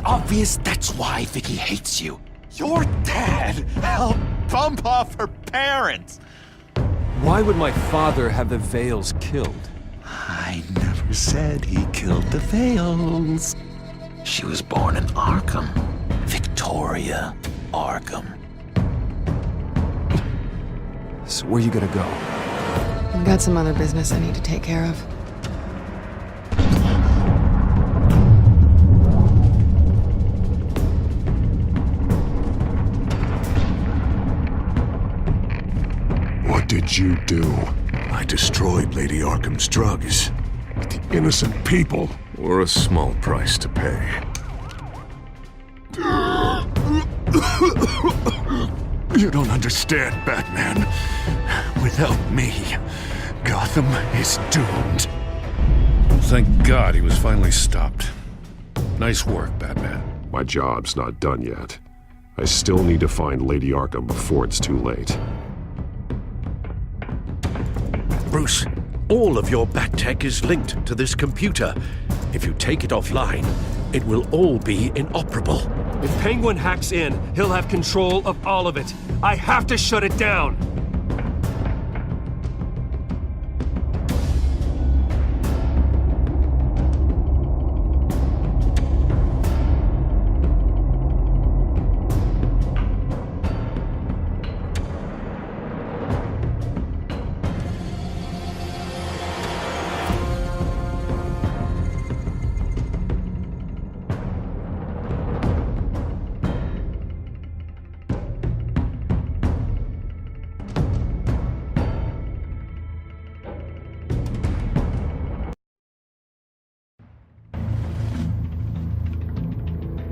obvious that's why Vicky hates you. Your dad helped bump off her parents. Why would my father have the Vales killed? I never said he killed the Vales. She was born in Arkham. Victoria Arkham. So where you gonna go? I've got some other business I need to take care of. What did you do? I destroyed Lady Arkham's drugs. The innocent people. Or a small price to pay. You don't understand, Batman. Without me, Gotham is doomed. Thank God he was finally stopped. Nice work, Batman. My job's not done yet. I still need to find Lady Arkham before it's too late. Bruce, all of your Bat-Tech is linked to this computer. If you take it offline, it will all be inoperable. If Penguin hacks in, he'll have control of all of it. I have to shut it down!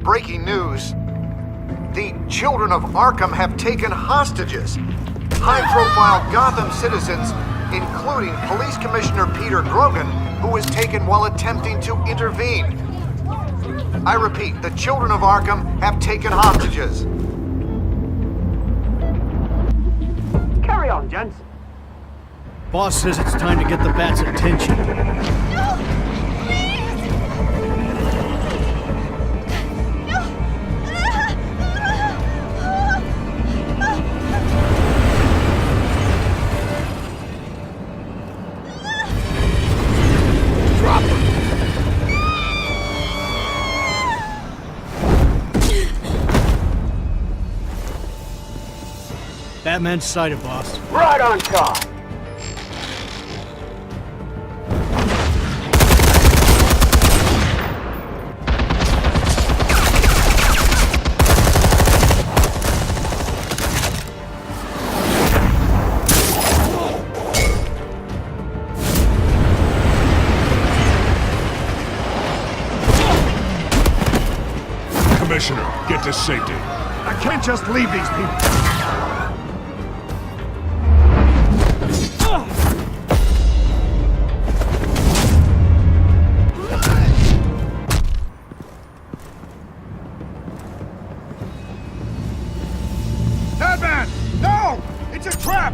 Breaking news. The children of Arkham have taken hostages. High-profile Gotham citizens, including Police Commissioner Peter Grogan, who was taken while attempting to intervene. I repeat, the children of Arkham have taken hostages. Carry on, gents. Boss says it's time to get the Bat's attention. Batman's sighted, boss. Right on top! Commissioner, get to safety. I can't just leave these people. Batman! No! It's a trap!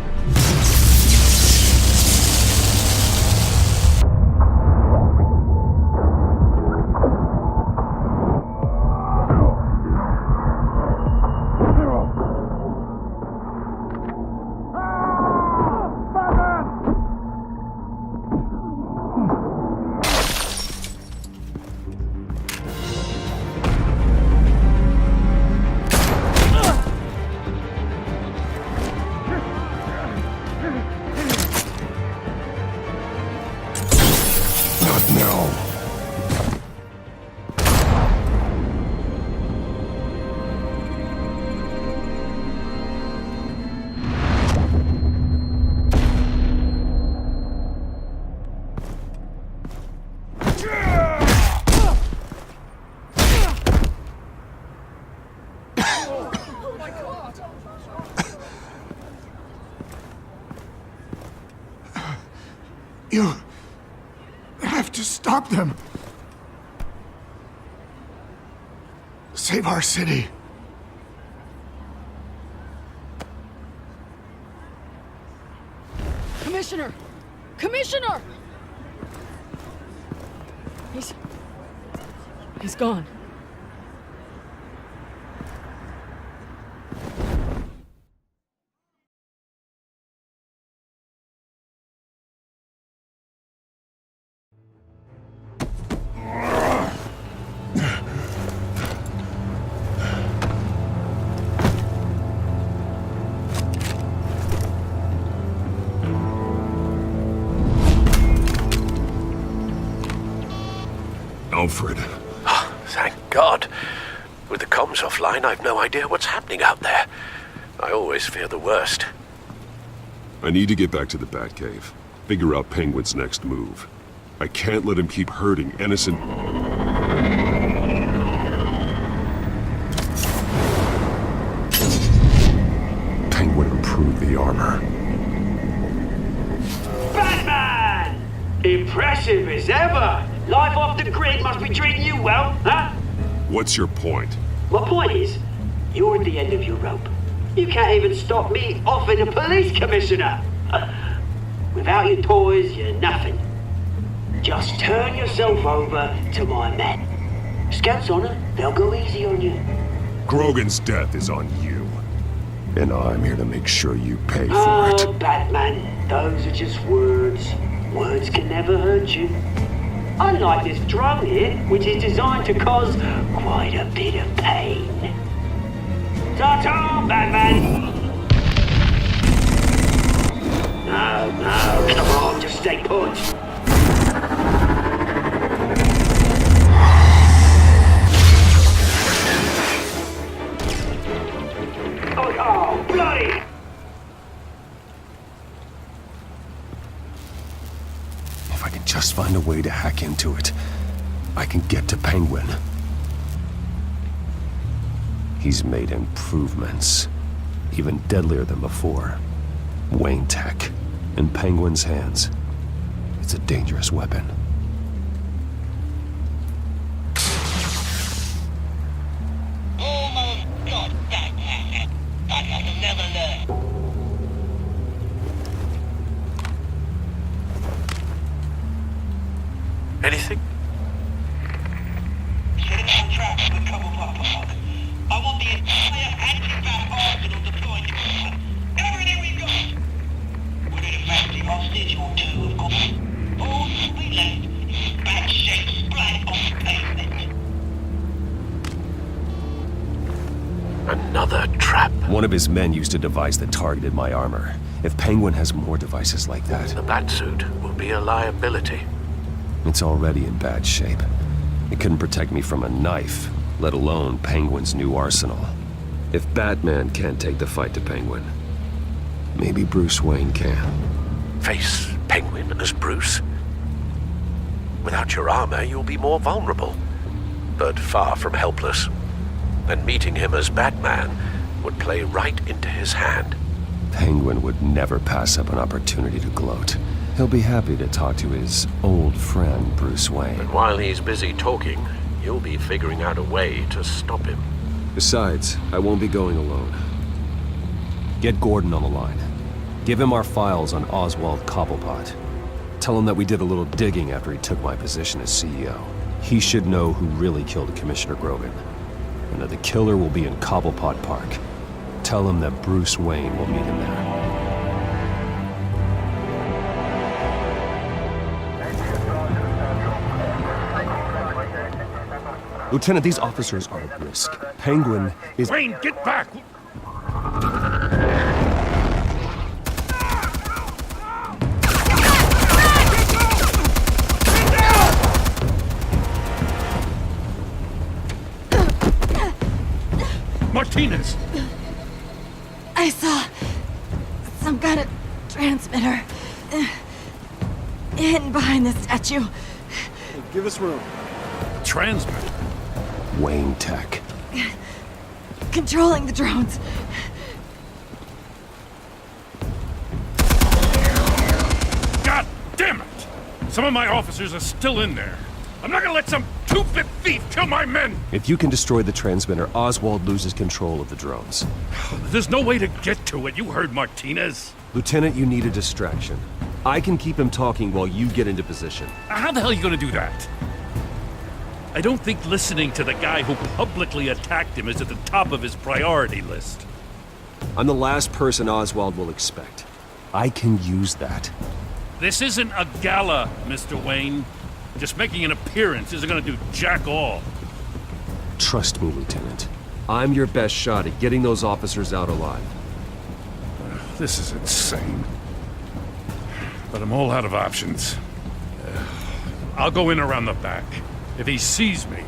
You have to stop them. Save our city. Commissioner! Commissioner! He's gone. Alfred. Thank God. With the comms offline, I've no idea what's happening out there. I always fear the worst. I need to get back to the Batcave. Figure out Penguin's next move. I can't let him keep hurting innocent... Penguin improved the armor. Batman! Impressive as ever! Life off the grid must be treating you well, huh? What's your point? My point is, you're at the end of your rope. You can't even stop me offing a police commissioner. Without your toys, you're nothing. Just turn yourself over to my men. Scouts on her, they'll go easy on you. Grogan's death is on you. And I'm here to make sure you pay for Oh, it. Batman, those are just words. Words can never hurt you. Unlike this drone here, which is designed to cause quite a bit of pain. Ta-ta, Batman! No, come on, just stay put. Oh, bloody! If I can just find a way to hack into it, I can get to Penguin. He's made improvements, even deadlier than before. Wayne Tech, in Penguin's hands. It's a dangerous weapon. Almost got that. But I'll never learn. Anything? Set up some traps with cover park. I want the entire anti-bat arsenal deployed to everything we've got. We're in a fancy hostage or two, of course. All we left is bad shape splat on the pavement. Another trap. One of his men used a device that targeted my armor. If Penguin has more devices like that, The Batsuit will be a liability. it's already in bad shape. It couldn't protect me from a knife, let alone Penguin's new arsenal. If Batman can't take the fight to Penguin, maybe Bruce Wayne can. Face Penguin as Bruce? Without your armor, you'll be more vulnerable, but far from helpless. And meeting him as Batman would play right into his hand. Penguin would never pass up an opportunity to gloat. He'll be happy to talk to his old friend, Bruce Wayne. And while he's busy talking, you'll be figuring out a way to stop him. Besides, I won't be going alone. Get Gordon on the line. Give him our files on Oswald Cobblepot. Tell him that we did a little digging after he took my position as CEO. He should know who really killed Commissioner Grogan, and that the killer will be in Cobblepot Park. Tell him that Bruce Wayne will meet him there. Lieutenant, these officers are at risk. Penguin is... Wayne, get back! Martinez! I saw some kind of transmitter hidden behind the statue. Give us room. Transmitter. Wayne Tech. Controlling the drones. God damn it! Some of my officers are still in there. I'm not gonna let some two-bit thief kill my men! If you can destroy the transmitter, Oswald loses control of the drones. There's no way to get to it. You heard Martinez. Lieutenant, you need a distraction. I can keep him talking while you get into position. How the hell are you gonna do that? I don't think listening to the guy who publicly attacked him is at the top of his priority list. I'm the last person Oswald will expect. I can use that. This isn't a gala, Mr. Wayne. Just making an appearance isn't gonna do jack all. Trust me, Lieutenant. I'm your best shot at getting those officers out alive. This is insane. But I'm all out of options. I'll go in around the back. If he sees me.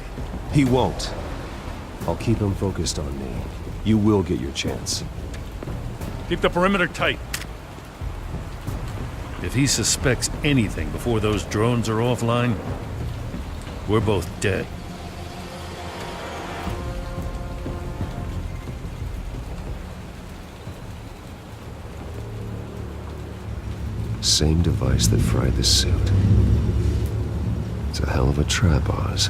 He won't. I'll keep him focused on me. You will get your chance. Keep the perimeter tight. If he suspects anything before those drones are offline, we're both dead. Same device that fried the suit. It's a hell of a trap, Oz.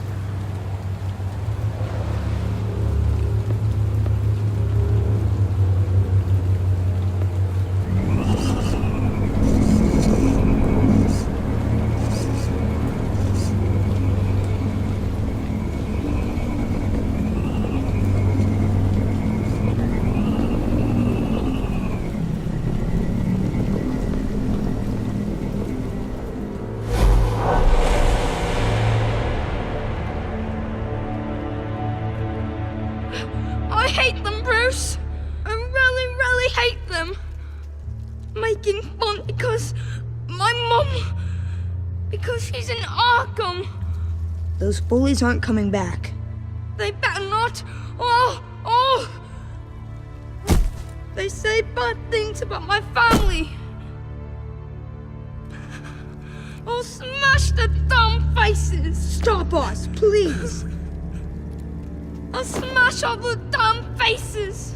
I hate them, Bruce. I really, really hate them. Making fun because my mum... because she's in Arkham. Those bullies aren't coming back. They better not. They say bad things about my family. I'll smash the dumb faces. Stop us, please. I'll smash all the damn faces!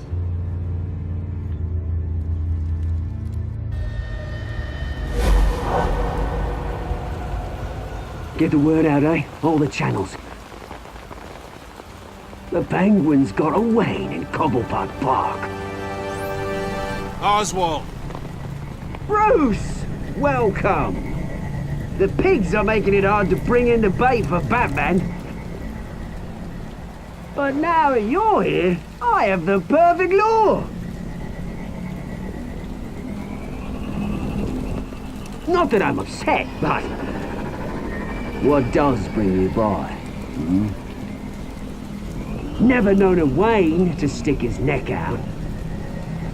Get the word out, eh? All the channels. The Penguin's got a Wayne in Cobblepot Park. Oswald! Bruce! Welcome! The pigs are making it hard to bring in the bait for Batman. But now that you're here, I have the perfect lure! Not that I'm upset, but... what does bring you by? Never known a Wayne to stick his neck out.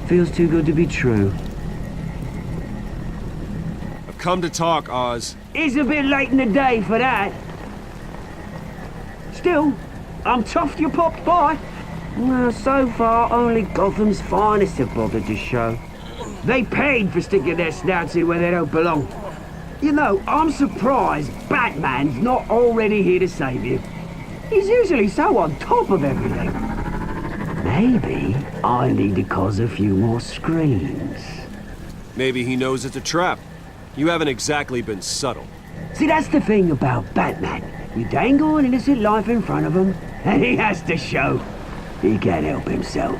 Feels too good to be true. I've come to talk, Oz. It's a bit late in the day for that. Still, I'm chuffed you popped by. Well, so far, only Gotham's finest have bothered to show. They paid for sticking their snouts in where they don't belong. You know, I'm surprised Batman's not already here to save you. He's usually so on top of everything. Maybe I need to cause a few more screams. Maybe he knows it's a trap. You haven't exactly been subtle. See, that's the thing about Batman. You dangle an innocent life in front of him, and he has to show he can't help himself.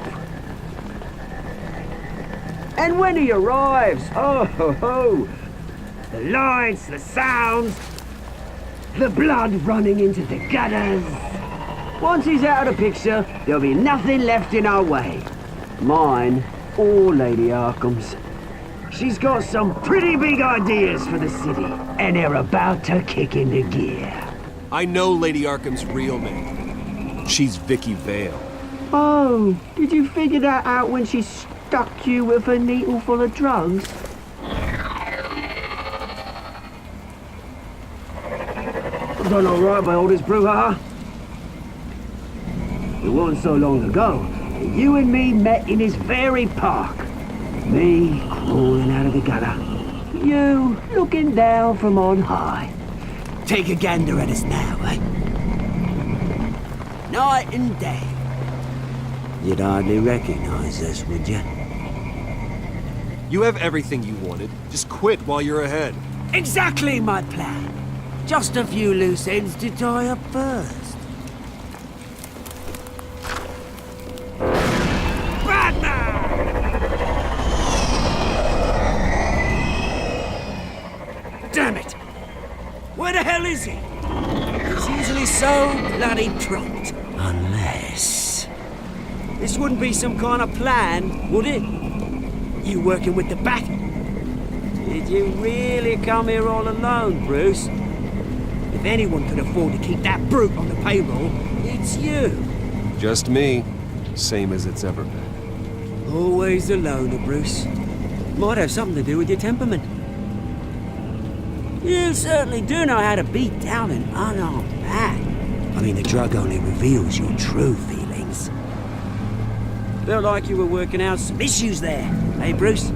And when he arrives, oh ho ho! The lights, the sounds, the blood running into the gutters. Once he's out of the picture, there'll be nothing left in our way. Mine or Lady Arkham's. She's got some pretty big ideas for the city, and they're about to kick into gear. I know Lady Arkham's real name. She's Vicky Vale. Oh, did you figure that out when she stuck you with a needle full of drugs? Done all right by all this brouhaha. It wasn't so long ago that you and me met in this very park. Me crawling out of the gutter. You looking down from on high. Take a gander at us now, eh? Night and day. You'd hardly recognize us, would you? You have everything you wanted. Just quit while you're ahead. Exactly my plan. Just a few loose ends to tie up first. Batman! Damn it! Where the hell is he? He's usually so bloody prompt. Unless... this wouldn't be some kind of plan, would it? You working with the Bat? Did you really come here all alone, Bruce? If anyone could afford to keep that brute on the payroll, it's you. Just me. Same as it's ever been. Always a loner, Bruce. Might have something to do with your temperament. You certainly do know how to beat down an unarmed man. I mean, the drug only reveals your true feelings. Felt like you were working out some issues there, eh, Bruce?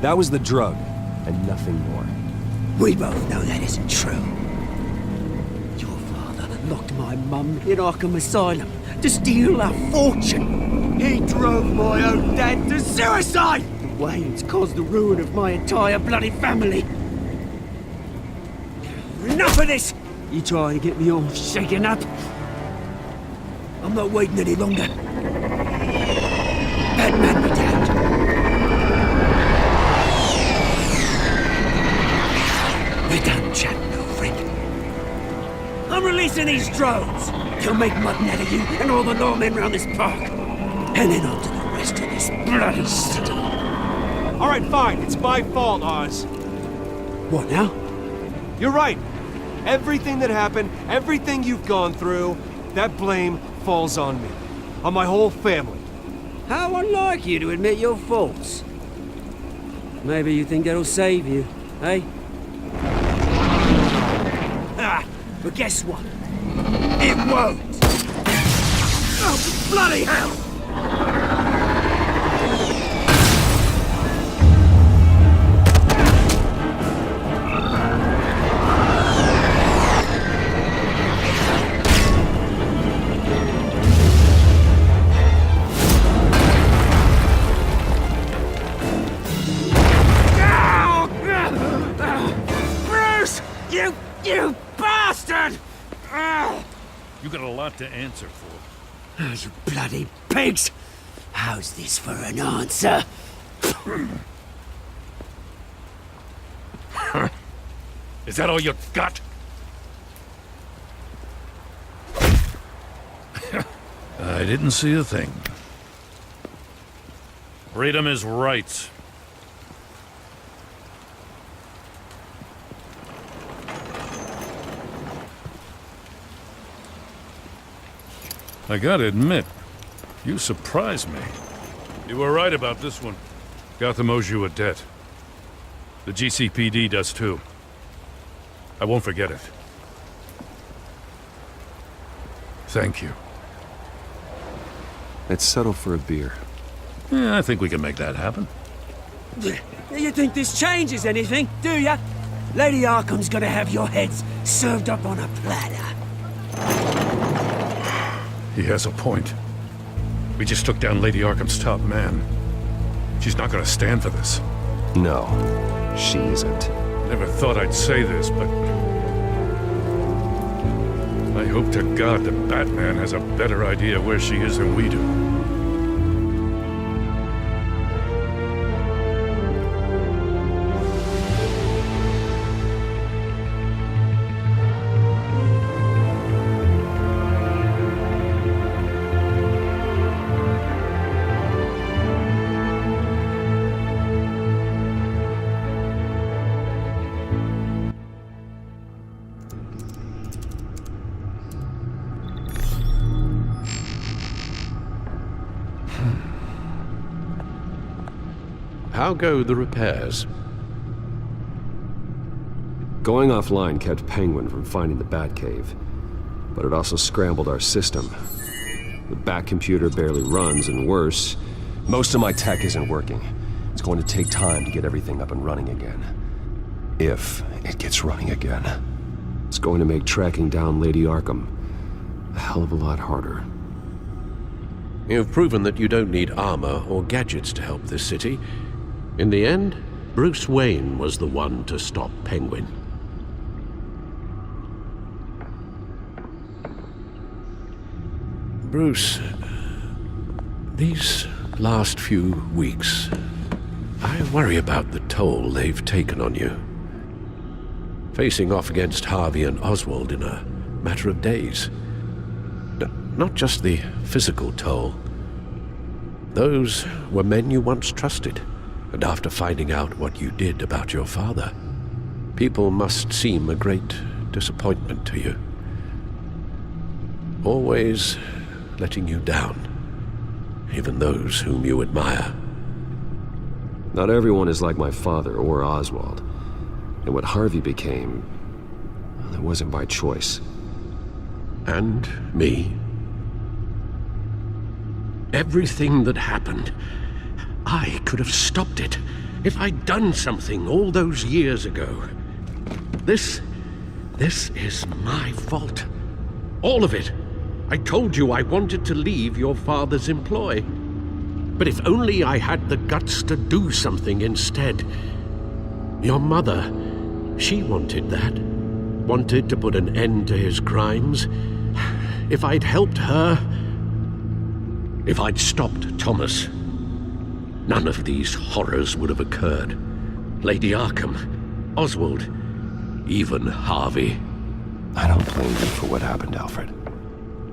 That was the drug, and nothing more. We both know that isn't true. Your father locked my mum in Arkham Asylum to steal our fortune. He drove my own dad to suicide! The Waynes caused the ruin of my entire bloody family. Enough of this! You try to get me all shaken up. I'm not waiting any longer. Batman be damned. We're done chatting, old friend. I'm releasing these drones. They'll make mutton out of you and all the lawmen around this park. And then on to the rest of this bloody city. All right, fine. It's my fault, Oz. What now? You're right. Everything that happened, everything you've gone through, that blame falls on me. On my whole family. How unlike you to admit your faults. Maybe you think that'll save you, eh? Ah, but guess what? It won't! Oh, bloody hell! You bastard! You got a lot to answer for. Oh, you bloody pigs! How's this for an answer? Is that all you got? I didn't see a thing. Freedom is rights. I gotta admit, you surprised me. You were right about this one. Gotham owes you a debt. The GCPD does too. I won't forget it. Thank you. Let's settle for a beer. Yeah, I think we can make that happen. You think this changes anything, do ya? Lady Arkham's gonna have your heads served up on a platter. He has a point. We just took down Lady Arkham's top man. She's not gonna stand for this. No, she isn't. Never thought I'd say this, but I hope to God that Batman has a better idea where she is than we do. How go the repairs? Going offline kept Penguin from finding the Batcave, but it also scrambled our system. The Bat-computer barely runs, and worse, most of my tech isn't working. It's going to take time to get everything up and running again. If it gets running again. It's going to make tracking down Lady Arkham a hell of a lot harder. You've proven that you don't need armor or gadgets to help this city. In the end, Bruce Wayne was the one to stop Penguin. Bruce, these last few weeks, I worry about the toll they've taken on you. Facing off against Harvey and Oswald in a matter of days. Not just the physical toll. Those were men you once trusted. And after finding out what you did about your father, people must seem a great disappointment to you. Always letting you down, even those whom you admire. Not everyone is like my father or Oswald. And what Harvey became, well, it wasn't by choice. and me. Everything that happened, I could have stopped it if I'd done something all those years ago. This is my fault. All of it. I told you I wanted to leave your father's employ. But if only I had the guts to do something instead. Your mother, she wanted that. Wanted to put an end to his crimes. If I'd helped her, if I'd stopped Thomas, none of these horrors would have occurred. Lady Arkham, Oswald, even Harvey. I don't blame you for what happened, Alfred.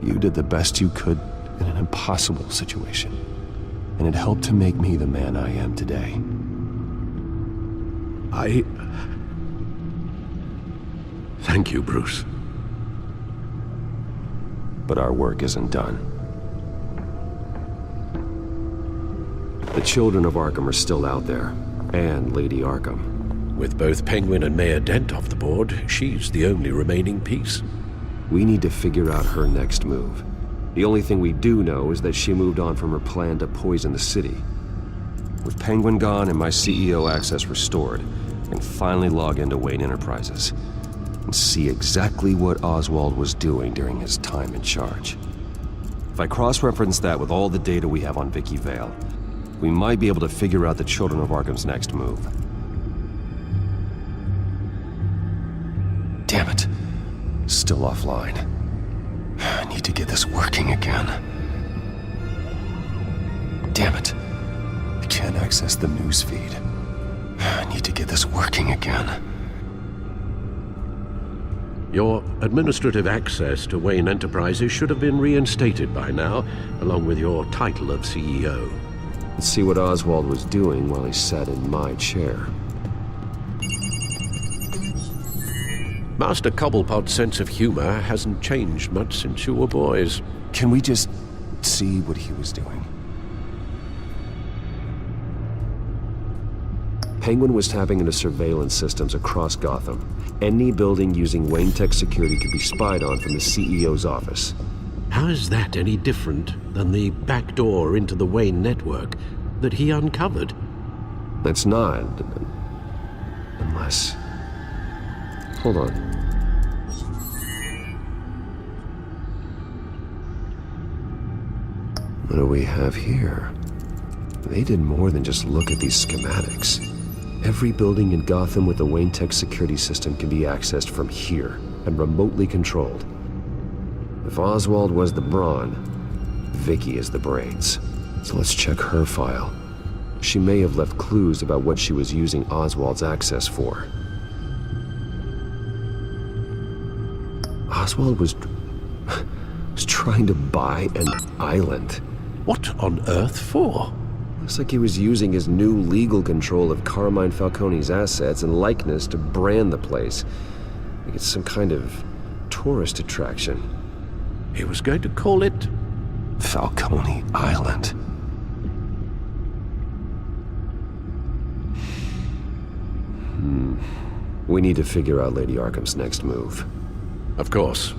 You did the best you could in an impossible situation, and it helped to make me the man I am today. Thank you, Bruce. But our work isn't done. The children of Arkham are still out there, and Lady Arkham. With both Penguin and Mayor Dent off the board, she's the only remaining piece. We need to figure out her next move. The only thing we do know is that she moved on from her plan to poison the city. With Penguin gone and my CEO access restored, I can finally log into Wayne Enterprises and see exactly what Oswald was doing during his time in charge. If I cross-reference that with all the data we have on Vicky Vale, we might be able to figure out the Children of Arkham's next move. Damn it. Still offline. I need to get this working again. Damn it. I can't access the news feed. I need to get this working again. Your administrative access to Wayne Enterprises should have been reinstated by now, along with your title of CEO. Let's see what Oswald was doing while he sat in my chair. Master Cobblepot's sense of humor hasn't changed much since you were boys. Can we just see what he was doing? Penguin was tapping into surveillance systems across Gotham. Any building using Wayne Tech security could be spied on from the CEO's office. How is that any different than the back door into the Wayne network that he uncovered? It's not. Unless... Hold on. What do we have here? They did more than just look at these schematics. Every building in Gotham with the Wayne Tech security system can be accessed from here and remotely controlled. If Oswald was the brawn, Vicky is the brains. So let's check her file. She may have left clues about what she was using Oswald's access for. Oswald was trying to buy an island. What on earth for? Looks like he was using his new legal control of Carmine Falcone's assets and likeness to brand the place. Like it's some kind of tourist attraction. He was going to call it... Falcone Island. We need to figure out Lady Arkham's next move. Of course.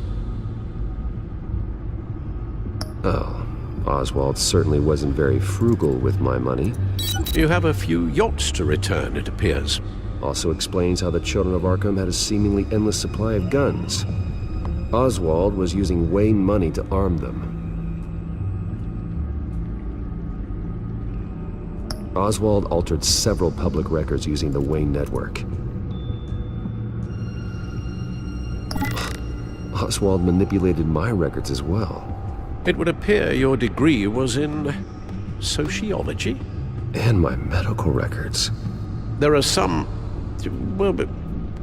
Oh. Oswald certainly wasn't very frugal with my money. You have a few yachts to return, it appears. Also explains how the Children of Arkham had a seemingly endless supply of guns. Oswald was using Wayne money to arm them. Oswald altered several public records using the Wayne network. Oswald manipulated my records as well. It would appear your degree was in... sociology? And my medical records. There are some... well,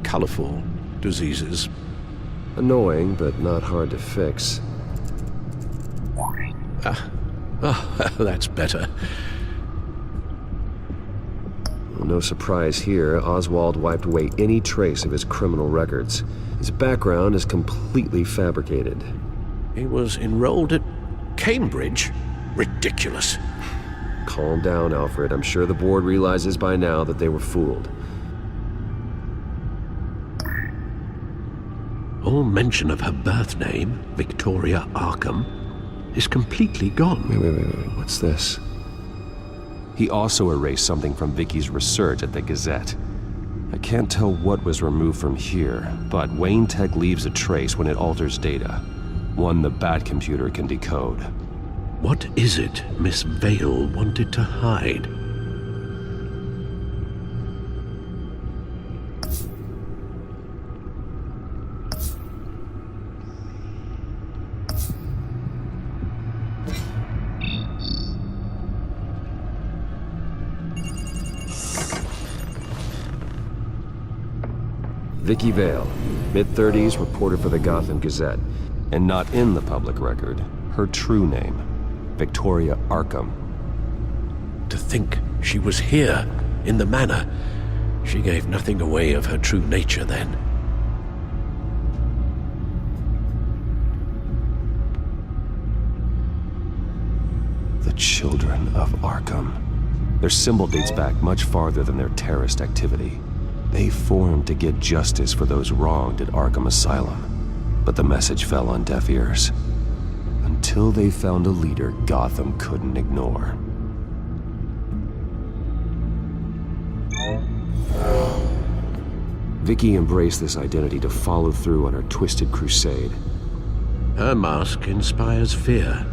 colorful diseases. Annoying, but not hard to fix. That's better. No surprise here, Oswald wiped away any trace of his criminal records. His background is completely fabricated. He was enrolled at Cambridge? Ridiculous. Calm down, Alfred. I'm sure the board realizes by now that they were fooled. All mention of her birth name, Victoria Arkham, is completely gone. Wait. What's this? He also erased something from Vicky's research at the Gazette. I can't tell what was removed from here, but Wayne Tech leaves a trace when it alters data. One the Bat computer can decode. What is it Miss Vale wanted to hide? Vicky Vale, mid-30s, reporter for the Gotham Gazette. And not in the public record, her true name, Victoria Arkham. To think she was here, in the manor. She gave nothing away of her true nature then. The Children of Arkham. Their symbol dates back much farther than their terrorist activity. They formed to get justice for those wronged at Arkham Asylum. But the message fell on deaf ears. Until they found a leader Gotham couldn't ignore. Vicky embraced this identity to follow through on her twisted crusade. Her mask inspires fear.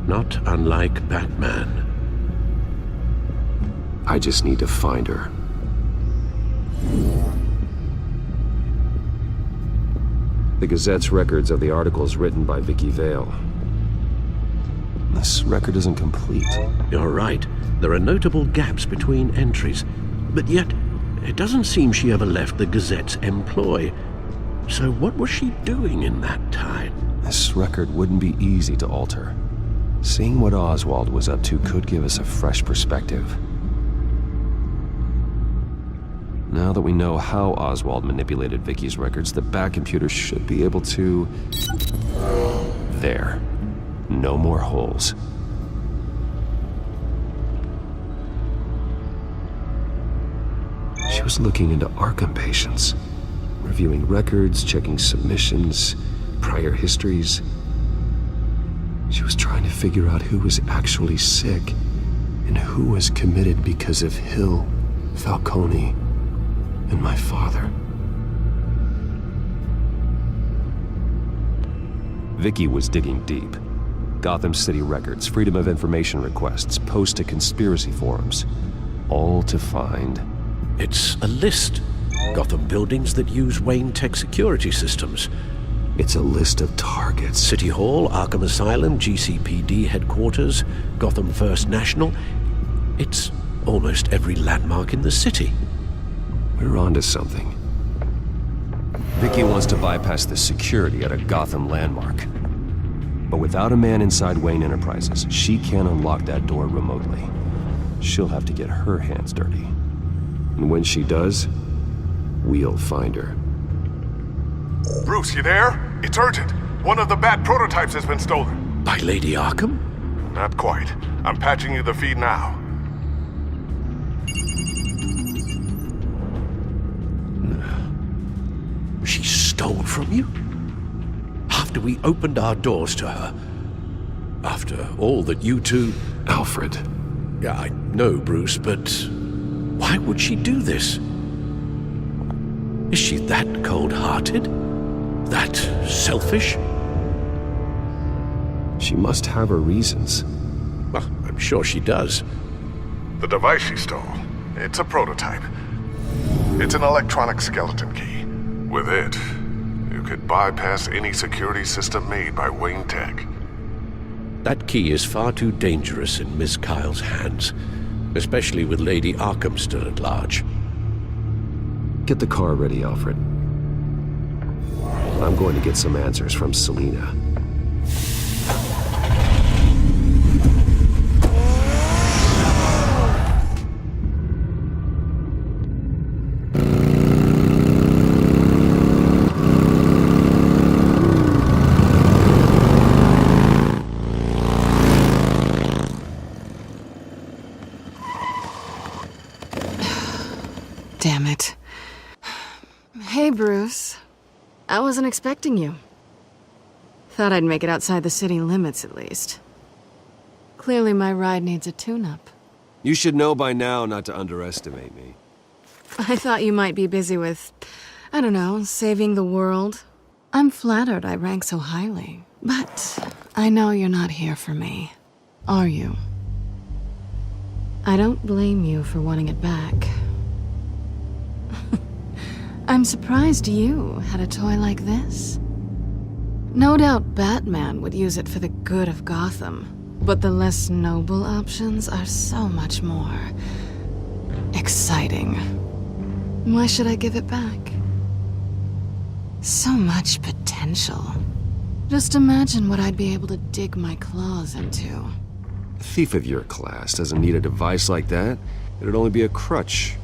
Not unlike Batman. I just need to find her. The Gazette's records of the articles written by Vicky Vale. This record isn't complete. You're right. There are notable gaps between entries. But yet, it doesn't seem she ever left the Gazette's employ. So what was she doing in that time? This record wouldn't be easy to alter. Seeing what Oswald was up to could give us a fresh perspective. Now that we know how Oswald manipulated Vicky's records, the Bat computer should be able to... There. No more holes. She was looking into Arkham patients, reviewing records, checking submissions, prior histories. She was trying to figure out who was actually sick and who was committed because of Hill, Falcone, and my father. Vicky was digging deep. Gotham City records, Freedom of Information requests, posts to conspiracy forums. All to find... It's a list. Gotham buildings that use Wayne Tech security systems. It's a list of targets. City Hall, Arkham Asylum, GCPD headquarters, Gotham First National. It's almost every landmark in the city. We're onto something. Vicky wants to bypass the security at a Gotham landmark. But without a man inside Wayne Enterprises, she can't unlock that door remotely. She'll have to get her hands dirty. And when she does, we'll find her. Bruce, you there? It's urgent. One of the Bat prototypes has been stolen. By Lady Arkham? Not quite. I'm patching you the feed now. She stole from you? After we opened our doors to her? After all that you two... Alfred. Yeah, I know, Bruce, but... why would she do this? Is she that cold-hearted? That selfish? She must have her reasons. Well, I'm sure she does. The device she stole, it's a prototype. It's an electronic skeleton key. With it, you could bypass any security system made by Wayne Tech. That key is far too dangerous in Miss Kyle's hands, especially with Lady Arkham still at large. Get the car ready, Alfred. I'm going to get some answers from Selina. Damn it. Hey, Bruce. I wasn't expecting you. Thought I'd make it outside the city limits at least. Clearly my ride needs a tune-up. You should know by now not to underestimate me. I thought you might be busy with, I don't know, saving the world. I'm flattered I rank so highly. But I know you're not here for me, are you? I don't blame you for wanting it back. I'm surprised you had a toy like this. No doubt Batman would use it for the good of Gotham, but the less noble options are so much more exciting. Why should I give it back? So much potential. Just imagine what I'd be able to dig my claws into. A thief of your class doesn't need a device like that. It'd only be a crutch.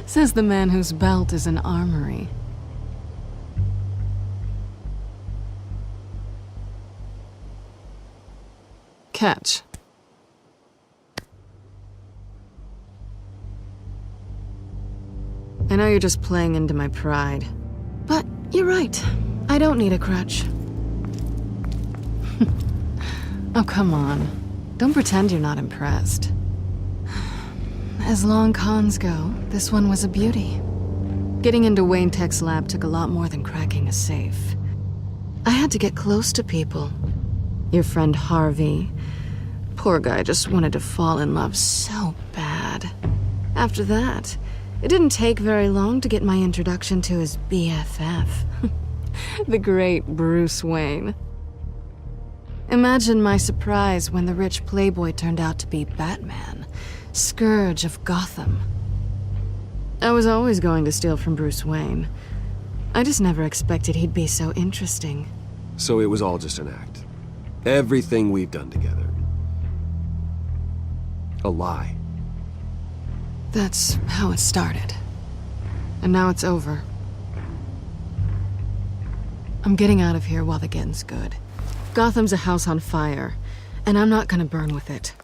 Says the man whose belt is an armory. Catch. I know you're just playing into my pride, but you're right. I don't need a crutch. Oh, come on. Don't pretend you're not impressed. As long cons go, this one was a beauty. Getting into Wayne Tech's lab took a lot more than cracking a safe. I had to get close to people. Your friend Harvey. Poor guy just wanted to fall in love so bad. After that, it didn't take very long to get my introduction to his BFF. The great Bruce Wayne. Imagine my surprise when the rich playboy turned out to be Batman, Scourge of Gotham. I was always going to steal from Bruce Wayne. I just never expected he'd be so interesting. So it was all just an act. Everything we've done together. A lie. That's how it started. And now it's over. I'm getting out of here while the getting's good. Gotham's a house on fire, and I'm not gonna burn with it.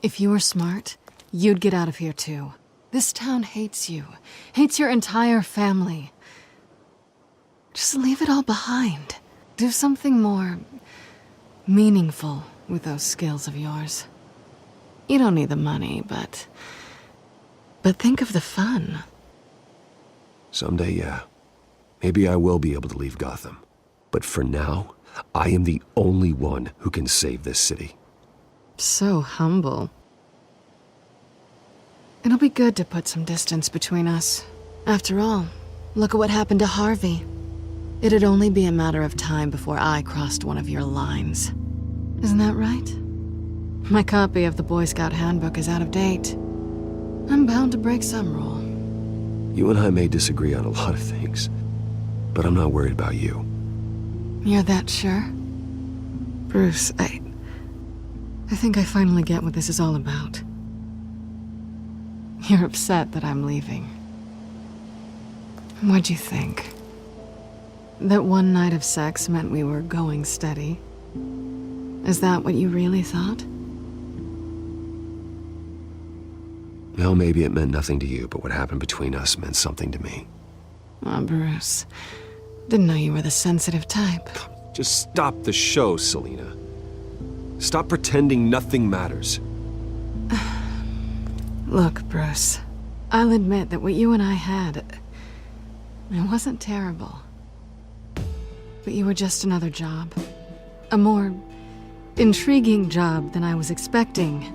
If you were smart, you'd get out of here too. This town hates you, hates your entire family. Just leave it all behind. Do something more meaningful with those skills of yours. You don't need the money, but think of the fun. Someday, yeah. Maybe I will be able to leave Gotham. But for now, I am the only one who can save this city. So humble. It'll be good to put some distance between us. After all, look at what happened to Harvey. It'd only be a matter of time before I crossed one of your lines. Isn't that right? My copy of the Boy Scout Handbook is out of date. I'm bound to break some rule. You and I may disagree on a lot of things, but I'm not worried about you. You're that sure? Bruce, I think I finally get what this is all about. You're upset that I'm leaving. What'd you think? That one night of sex meant we were going steady? Is that what you really thought? Well, maybe it meant nothing to you, but what happened between us meant something to me. Oh, Bruce. Didn't know you were the sensitive type. Just stop the show, Selina. Stop pretending nothing matters. Look, Bruce. I'll admit that what you and I had, it wasn't terrible. But you were just another job. A more intriguing job than I was expecting.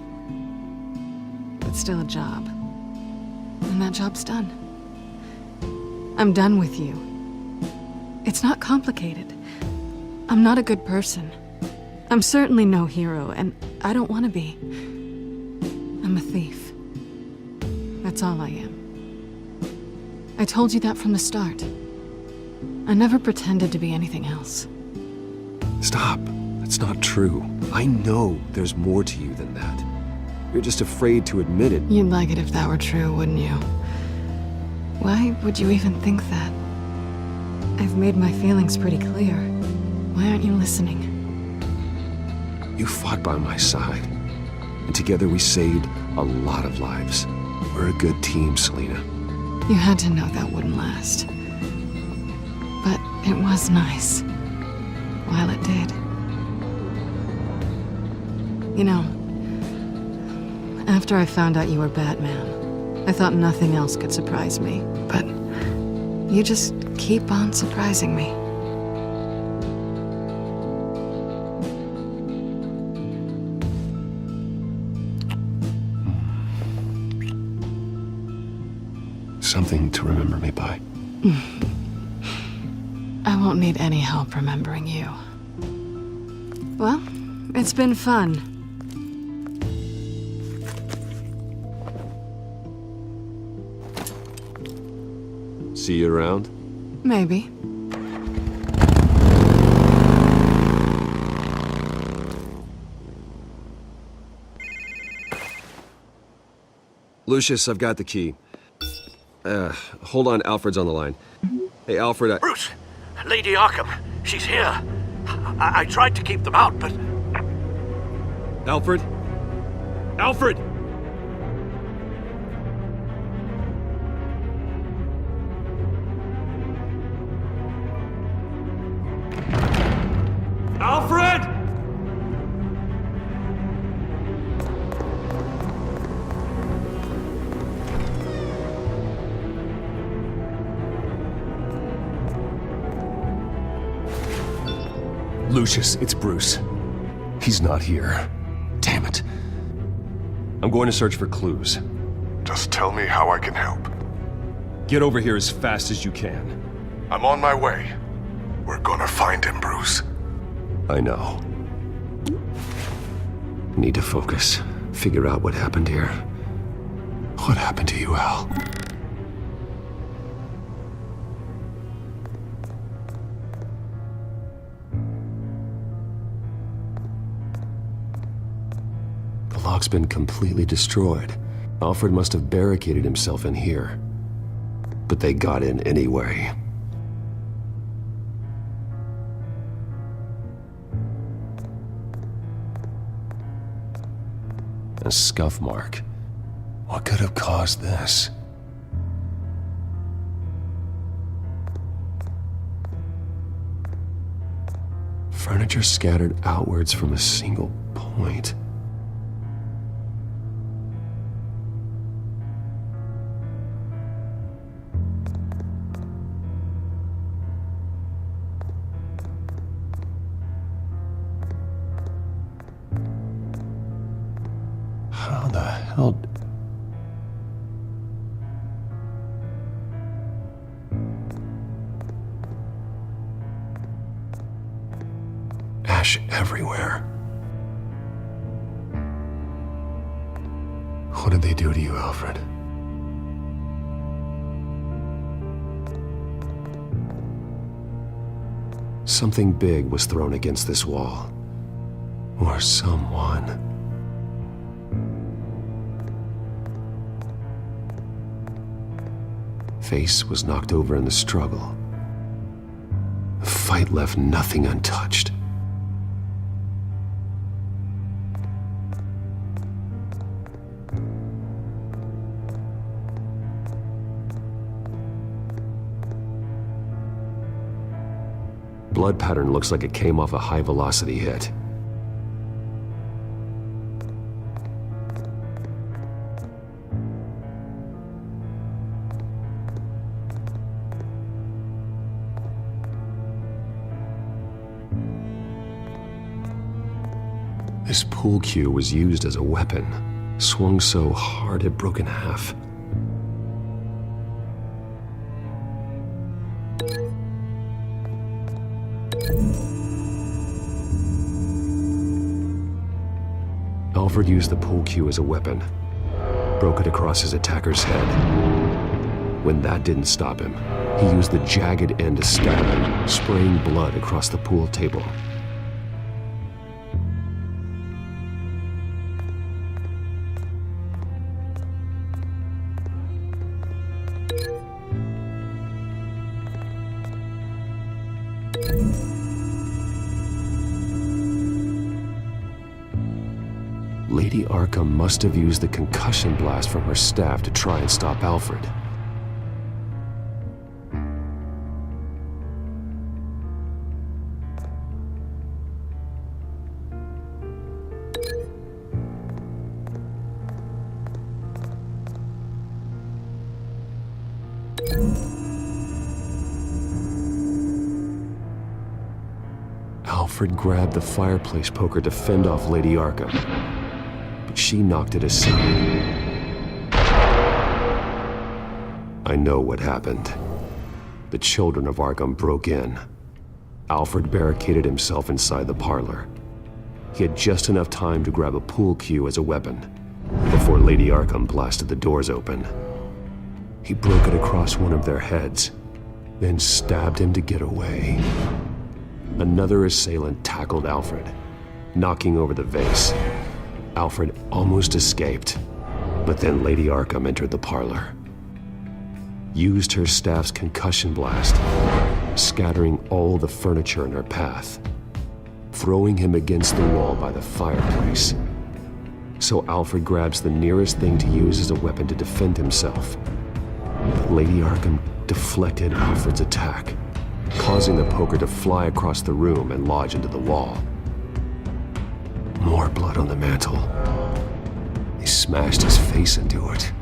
But still a job. And that job's done. I'm done with you. It's not complicated. I'm not a good person. I'm certainly no hero, and I don't want to be. I'm a thief. That's all I am. I told you that from the start. I never pretended to be anything else. Stop. That's not true. I know there's more to you than that. You're just afraid to admit it. You'd like it if that were true, wouldn't you? Why would you even think that? I've made my feelings pretty clear. Why aren't you listening? You fought by my side, and together we saved a lot of lives. We're a good team, Selina. You had to know that wouldn't last. But It was nice. While it did. You know, after I found out you were Batman, I thought nothing else could surprise me. But you just keep on surprising me. Something to remember me by. I won't need any help remembering you. Well, it's been fun. See you around? Maybe. Lucius, I've got the key. Hold on, Alfred's on the line. Hey, Alfred, Bruce! Lady Arkham, she's here. I tried to keep them out, but... Alfred? Alfred! Alfred! Lucius, it's Bruce. He's not here. Damn it. I'm going to search for clues. Just tell me how I can help. Get over here as fast as you can. I'm on my way. We're gonna find him, Bruce. I know. Need to focus. Figure out what happened here. What happened to you, Al? The lock's been completely destroyed. Alfred must have barricaded himself in here. But they got in anyway. A scuff mark. What could have caused this? Furniture scattered outwards from a single point. How the hell... Ash everywhere. What did they do to you, Alfred? Something big was thrown against this wall. Or someone. Face was knocked over in the struggle. The fight left nothing untouched. Blood pattern looks like it came off a high-velocity hit. This pool cue was used as a weapon, swung so hard it broke in half. Alfred used the pool cue as a weapon, broke it across his attacker's head. When that didn't stop him, he used the jagged end to stab him, spraying blood across the pool table. Lady Arkham must have used the concussion blast from her staff to try and stop Alfred. Alfred grabbed the fireplace poker to fend off Lady Arkham, but she knocked it aside. I know what happened. The children of Arkham broke in. Alfred barricaded himself inside the parlor. He had just enough time to grab a pool cue as a weapon before Lady Arkham blasted the doors open. He broke it across one of their heads, then stabbed him to get away. Another assailant tackled Alfred, knocking over the vase. Alfred almost escaped, but then Lady Arkham entered the parlor. Used her staff's concussion blast, scattering all the furniture in her path, throwing him against the wall by the fireplace. So Alfred grabs the nearest thing to use as a weapon to defend himself. Lady Arkham deflected Alfred's attack, causing the poker to fly across the room and lodge into the wall. More blood on the mantel. They smashed his face into it.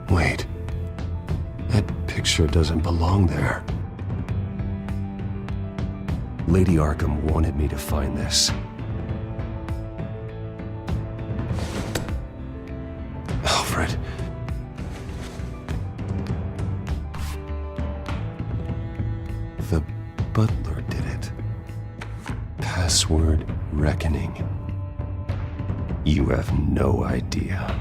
Wait. That picture doesn't belong there. Lady Arkham wanted me to find this. Alfred. The butler did it. Password reckoning. You have no idea.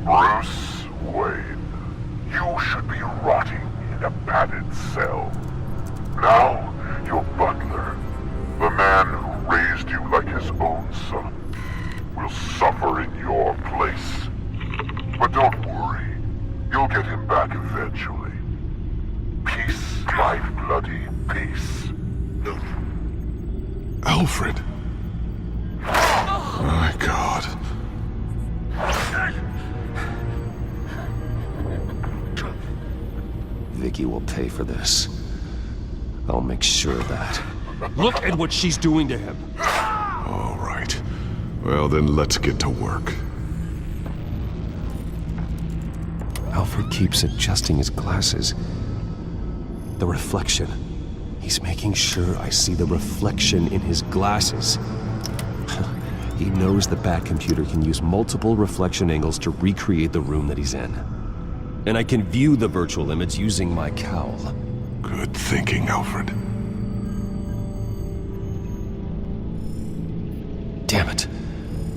Bruce Wayne, you should be rotting in a padded cell. Now, your butler, the man who raised you like his own son, will suffer in your place. But don't worry, you'll get him back eventually. Peace, my bloody peace. Alfred. My God. Vicky will pay for this. I'll make sure of that. Look at what she's doing to him. All right. Well, then let's get to work. Alfred keeps adjusting his glasses. The reflection. He's making sure I see the reflection in his glasses. He knows the Batcomputer can use multiple reflection angles to recreate the room that he's in. And I can view the virtual image using my cowl. Good thinking, Alfred. Damn it.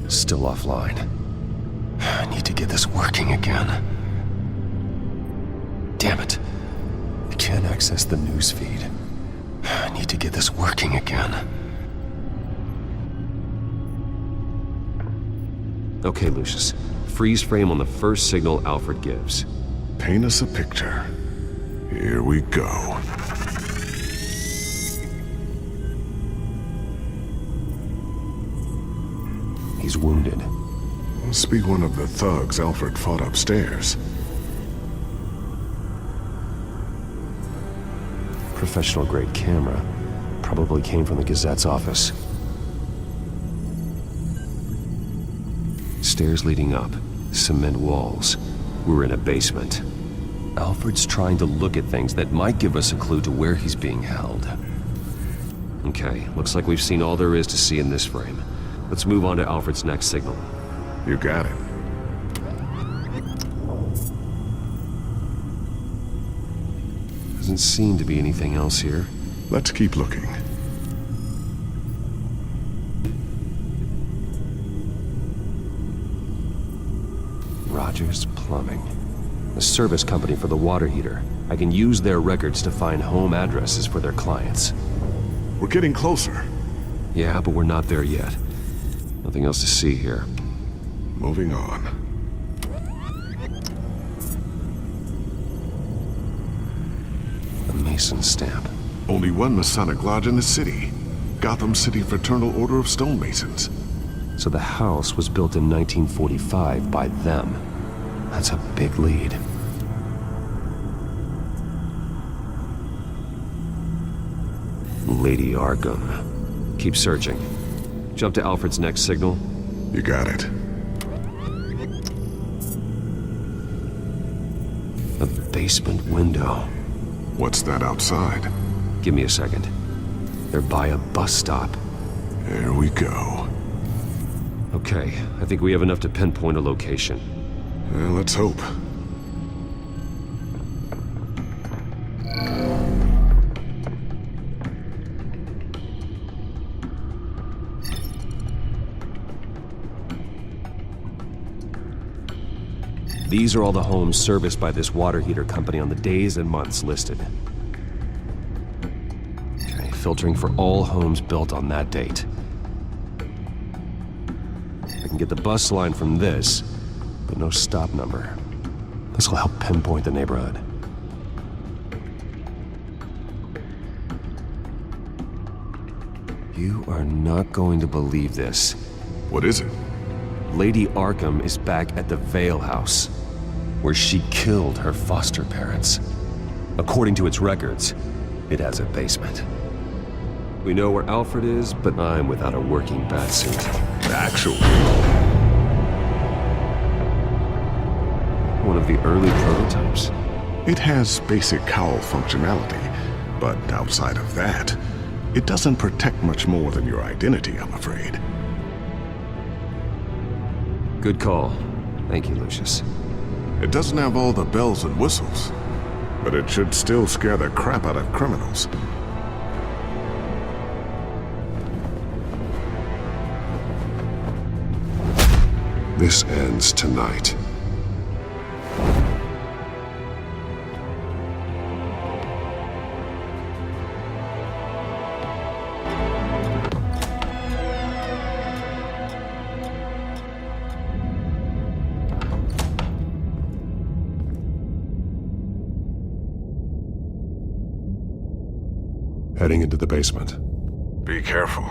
Still offline. I need to get this working again. Damn it. I can't access the news feed. I need to get this working again. Okay, Lucius. Freeze frame on the first signal Alfred gives. Paint us a picture. Here we go. He's wounded. Must be one of the thugs Alfred fought upstairs. Professional-grade camera. Probably came from the Gazette's office. Stairs leading up. Cement walls. We're in a basement. Alfred's trying to look at things that might give us a clue to where he's being held. Okay, looks like we've seen all there is to see in this frame. Let's move on to Alfred's next signal. You got it. Doesn't seem to be anything else here. Let's keep looking. Rogers Plumbing. A service company for the water heater. I can use their records to find home addresses for their clients. We're getting closer. Yeah, but we're not there yet. Nothing else to see here. Moving on. stonemason stamp. Only one Masonic lodge in the city. Gotham City Fraternal Order of Stonemasons. So the house was built in 1945 by them. That's a big lead. Lady Arkham. Keep searching. Jump to Alfred's next signal. You got it. A basement window. What's that outside? Give me a second. They're by a bus stop. Here we go. Okay, I think we have enough to pinpoint a location. Well, let's hope. These are all the homes serviced by this water heater company on the days and months listed. Okay, filtering for all homes built on that date. I can get the bus line from this, but no stop number. This will help pinpoint the neighborhood. You are not going to believe this. What is it? Lady Arkham is back at the Vale House, where she killed her foster parents. According to its records, it has a basement. We know where Alfred is, but I'm without a working batsuit. Actually, one of the early prototypes. it has basic cowl functionality, but outside of that, it doesn't protect much more than your identity, I'm afraid. Good call. Thank you, Lucius. It doesn't have all the bells and whistles, but it should still scare the crap out of criminals. This ends tonight. Heading into the basement. Be careful.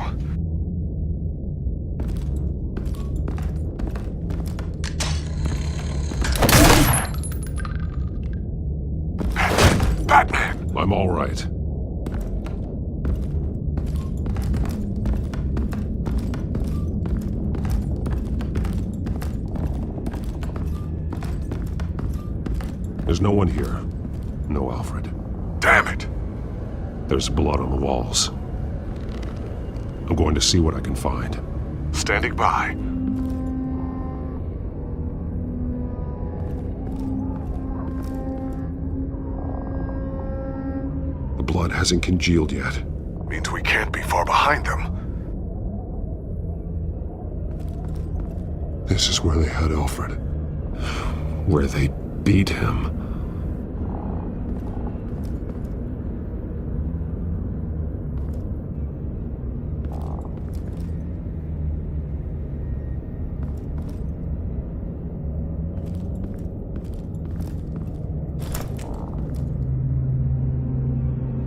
Batman! I'm all right. There's no one here. No Alfred. Damn it! There's blood on the walls. I'm going to see what I can find. Standing by. The blood hasn't congealed yet. Means we can't be far behind them. This is where they had Alfred. Where they beat him.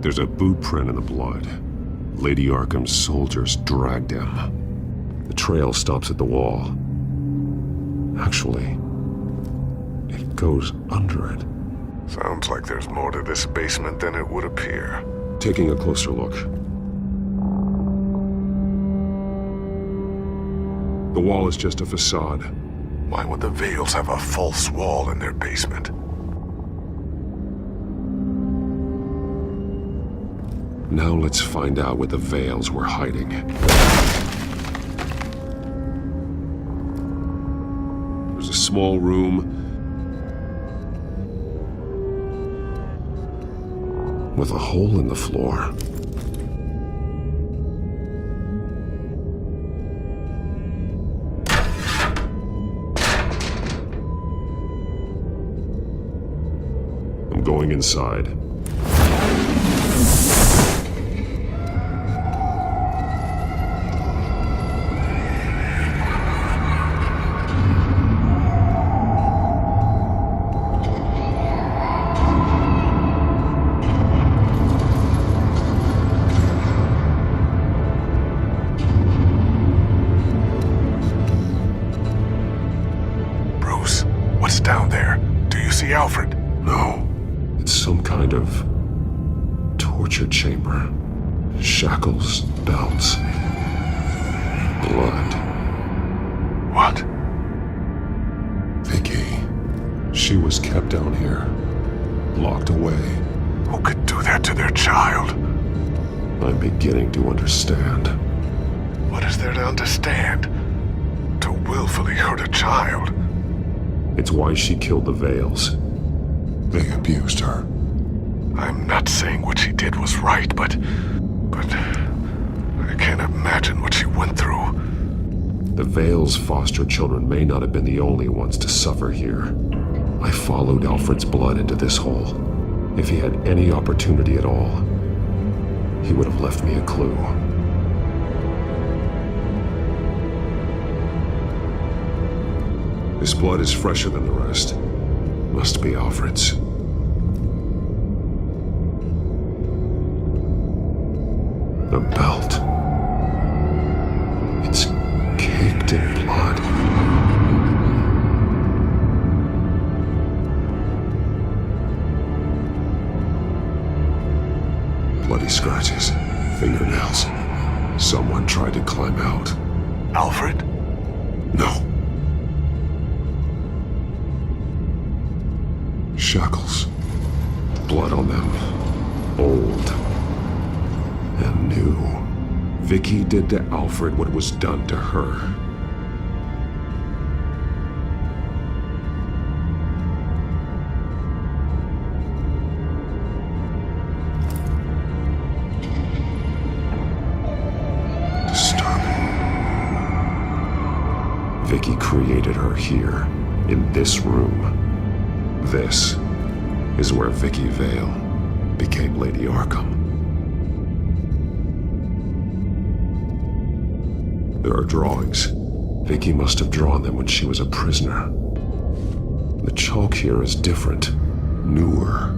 There's a boot print in the blood. Lady Arkham's soldiers dragged him. The trail stops at the wall. Actually, it goes under it. Sounds like there's more to this basement than it would appear. Taking a closer look. The wall is just a facade. Why would the Vales have a false wall in their basement? Now let's find out where the Vales were hiding. There's a small room with a hole in the floor. I'm going inside. No. It's some kind of torture chamber. Shackles, belts, blood. What? Vicky. She was kept down here, locked away. Who could do that to their child? I'm beginning to understand. What is there to understand? To willfully hurt a child? It's why she killed the Vales. They abused her. I'm not saying what she did was right, but I can't imagine what she went through. The Vales' foster children may not have been the only ones to suffer here. I followed Alfred's blood into this hole. If he had any opportunity at all, he would have left me a clue. This blood is fresher than the rest. Must be Alfred's. The belt. It's caked in blood. Bloody scratches, fingernails. Someone tried to climb out. Alfred? No. Shackles. Blood on them. Old. And new. Vicky did to Alfred what was done to her. Vicky created her here, in this room. This is where Vicky Vale became Lady Arkham. There are drawings. Vicky must have drawn them when she was a prisoner. The chalk here is different, newer.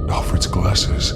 Alfred's glasses.